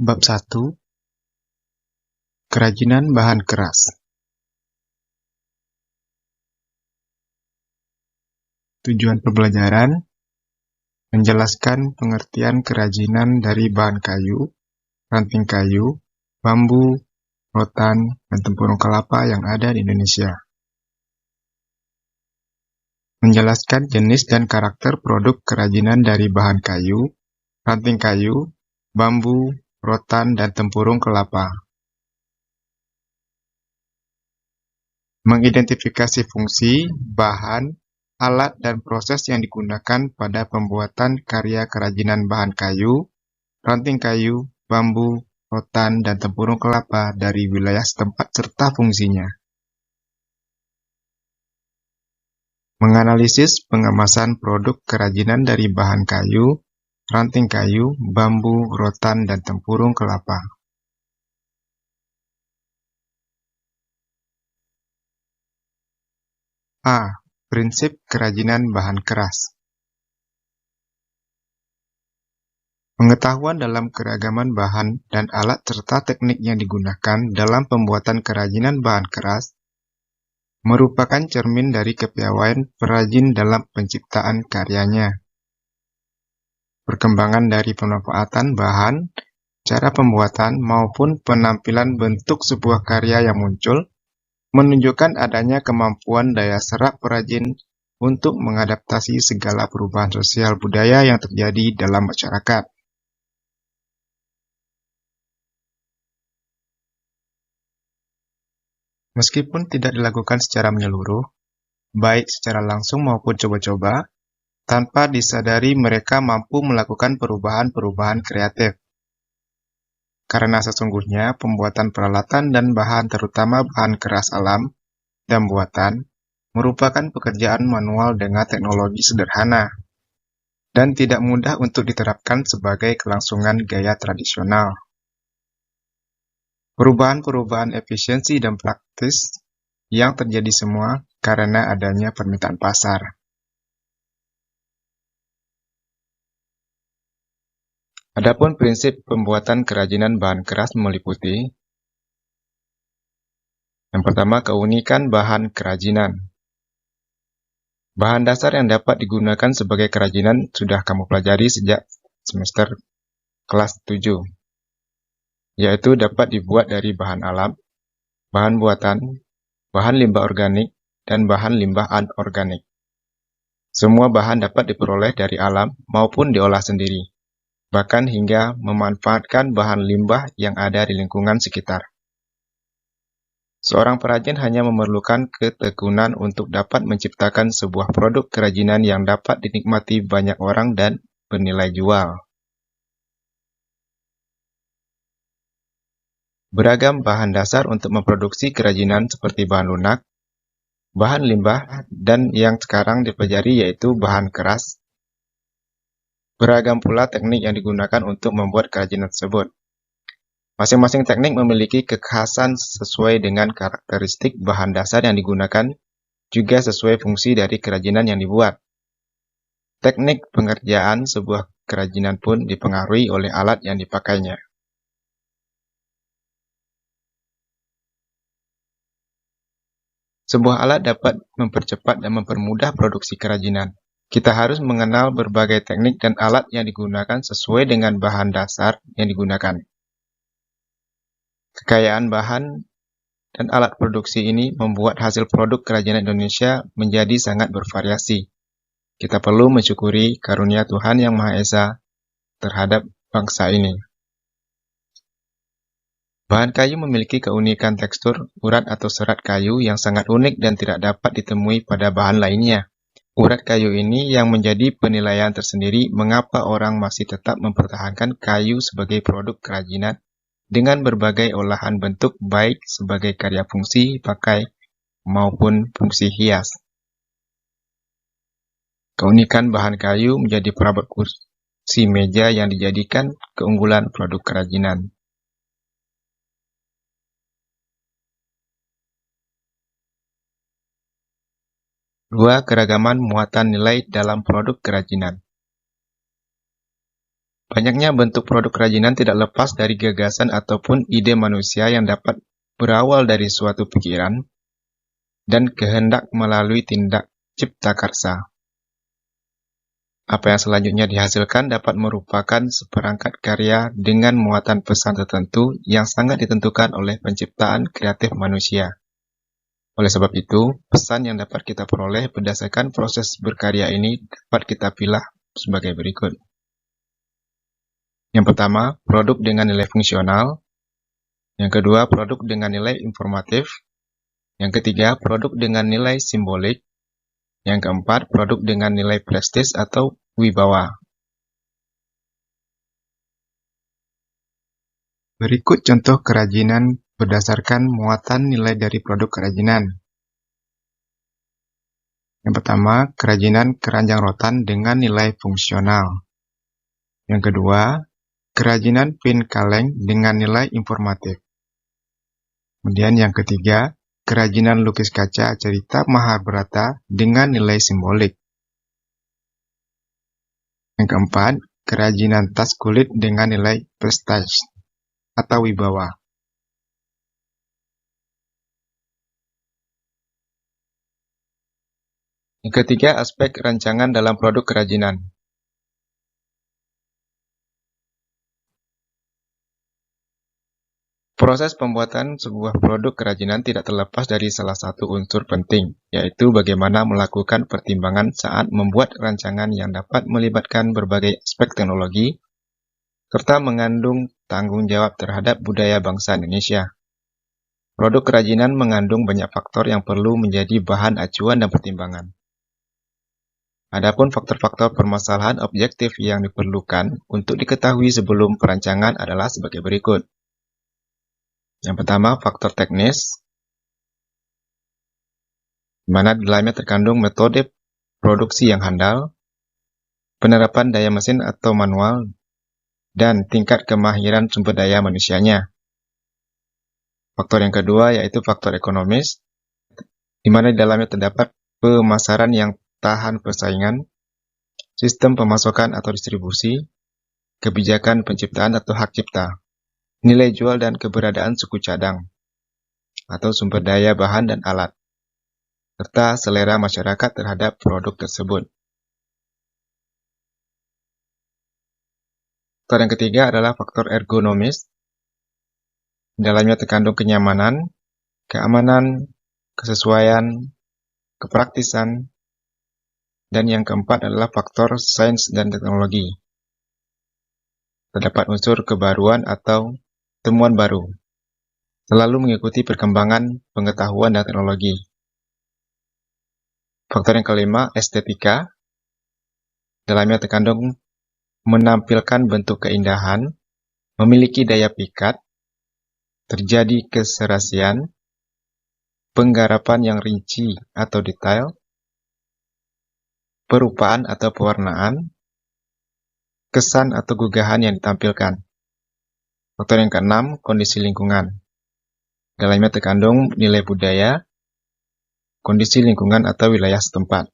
Bab 1. Kerajinan bahan keras. Tujuan pembelajaran: menjelaskan pengertian kerajinan dari bahan kayu, ranting kayu, bambu, rotan, dan tempurung kelapa yang ada di Indonesia. Menjelaskan jenis dan karakter produk kerajinan dari bahan kayu, ranting kayu, bambu, rotan, dan tempurung kelapa. Mengidentifikasi fungsi, bahan, alat, dan proses yang digunakan pada pembuatan karya kerajinan bahan kayu, ranting kayu, bambu, rotan, dan tempurung kelapa dari wilayah setempat serta fungsinya. Menganalisis pengemasan produk kerajinan dari bahan kayu, ranting kayu, bambu, rotan, dan tempurung kelapa. A. Prinsip kerajinan bahan keras. Pengetahuan dalam keragaman bahan dan alat serta teknik yang digunakan dalam pembuatan kerajinan bahan keras merupakan cermin dari kepiawaian perajin dalam penciptaan karyanya. Perkembangan dari pemanfaatan bahan, cara pembuatan, maupun penampilan bentuk sebuah karya yang muncul menunjukkan adanya kemampuan daya serap perajin untuk mengadaptasi segala perubahan sosial budaya yang terjadi dalam masyarakat. Meskipun tidak dilakukan secara menyeluruh, baik secara langsung maupun coba-coba, tanpa disadari mereka mampu melakukan perubahan-perubahan kreatif. Karena sesungguhnya pembuatan peralatan dan bahan terutama bahan keras alam dan buatan merupakan pekerjaan manual dengan teknologi sederhana dan tidak mudah untuk diterapkan sebagai kelangsungan gaya tradisional. Perubahan-perubahan efisiensi dan praktis yang terjadi semua karena adanya permintaan pasar. Adapun prinsip pembuatan kerajinan bahan keras meliputi: yang pertama, keunikan bahan kerajinan. Bahan dasar yang dapat digunakan sebagai kerajinan sudah kamu pelajari sejak semester kelas 7, yaitu dapat dibuat dari bahan alam, bahan buatan, bahan limbah organik, dan bahan limbah anorganik. Semua bahan dapat diperoleh dari alam maupun diolah sendiri, bahkan hingga memanfaatkan bahan limbah yang ada di lingkungan sekitar. Seorang perajin hanya memerlukan ketekunan untuk dapat menciptakan sebuah produk kerajinan yang dapat dinikmati banyak orang dan bernilai jual. Beragam bahan dasar untuk memproduksi kerajinan seperti bahan lunak, bahan limbah, dan yang sekarang dipelajari yaitu bahan keras. Beragam pula teknik yang digunakan untuk membuat kerajinan tersebut. Masing-masing teknik memiliki kekhasan sesuai dengan karakteristik bahan dasar yang digunakan, juga sesuai fungsi dari kerajinan yang dibuat. Teknik pengerjaan sebuah kerajinan pun dipengaruhi oleh alat yang dipakainya. Sebuah alat dapat mempercepat dan mempermudah produksi kerajinan. Kita harus mengenal berbagai teknik dan alat yang digunakan sesuai dengan bahan dasar yang digunakan. Kekayaan bahan dan alat produksi ini membuat hasil produk kerajinan Indonesia menjadi sangat bervariasi. Kita perlu mensyukuri karunia Tuhan Yang Maha Esa terhadap bangsa ini. Bahan kayu memiliki keunikan tekstur, urat atau serat kayu yang sangat unik dan tidak dapat ditemui pada bahan lainnya. Urat kayu ini yang menjadi penilaian tersendiri mengapa orang masih tetap mempertahankan kayu sebagai produk kerajinan dengan berbagai olahan bentuk baik sebagai karya fungsi pakai maupun fungsi hias. Keunikan bahan kayu menjadi perabot kursi meja yang dijadikan keunggulan produk kerajinan. Dua, keragaman muatan nilai dalam produk kerajinan. Banyaknya bentuk produk kerajinan tidak lepas dari gagasan ataupun ide manusia yang dapat berawal dari suatu pikiran dan kehendak melalui tindak cipta karsa. Apa yang selanjutnya dihasilkan dapat merupakan seperangkat karya dengan muatan pesan tertentu yang sangat ditentukan oleh penciptaan kreatif manusia. Oleh sebab itu, pesan yang dapat kita peroleh berdasarkan proses berkarya ini dapat kita pilih sebagai berikut. Yang pertama, produk dengan nilai fungsional. Yang kedua, produk dengan nilai informatif. Yang ketiga, produk dengan nilai simbolik. Yang keempat, produk dengan nilai prestis atau wibawa. Berikut contoh kerajinan berdasarkan muatan nilai dari produk kerajinan. Yang pertama, kerajinan keranjang rotan dengan nilai fungsional. Yang kedua, kerajinan pin kaleng dengan nilai informatif. Kemudian yang ketiga, kerajinan lukis kaca cerita Mahabharata dengan nilai simbolik. Yang keempat, kerajinan tas kulit dengan nilai prestis atau wibawa. Yang ketiga, aspek rancangan dalam produk kerajinan. Proses pembuatan sebuah produk kerajinan tidak terlepas dari salah satu unsur penting, yaitu bagaimana melakukan pertimbangan saat membuat rancangan yang dapat melibatkan berbagai aspek teknologi, serta mengandung tanggung jawab terhadap budaya bangsa Indonesia. Produk kerajinan mengandung banyak faktor yang perlu menjadi bahan acuan dan pertimbangan. Adapun faktor-faktor permasalahan objektif yang diperlukan untuk diketahui sebelum perancangan adalah sebagai berikut. Yang pertama, faktor teknis, di mana di dalamnya terkandung metode produksi yang handal, penerapan daya mesin atau manual, dan tingkat kemahiran sumber daya manusianya. Faktor yang kedua yaitu faktor ekonomis, di mana di dalamnya terdapat pemasaran yang tahan persaingan, sistem pemasokan atau distribusi, kebijakan penciptaan atau hak cipta, nilai jual dan keberadaan suku cadang, atau sumber daya bahan dan alat, serta selera masyarakat terhadap produk tersebut. Faktor yang ketiga adalah faktor ergonomis. Di dalamnya terkandung kenyamanan, keamanan, kesesuaian, kepraktisan, dan yang keempat adalah faktor sains dan teknologi. Terdapat unsur kebaruan atau temuan baru, selalu mengikuti perkembangan pengetahuan dan teknologi. Faktor yang kelima, estetika. Dalamnya terkandung menampilkan bentuk keindahan, memiliki daya pikat, terjadi keserasian, penggarapan yang rinci atau detail, perupaan atau pewarnaan, kesan atau gugahan yang ditampilkan. Faktor yang keenam, kondisi lingkungan. Dalamnya terkandung nilai budaya, kondisi lingkungan atau wilayah setempat.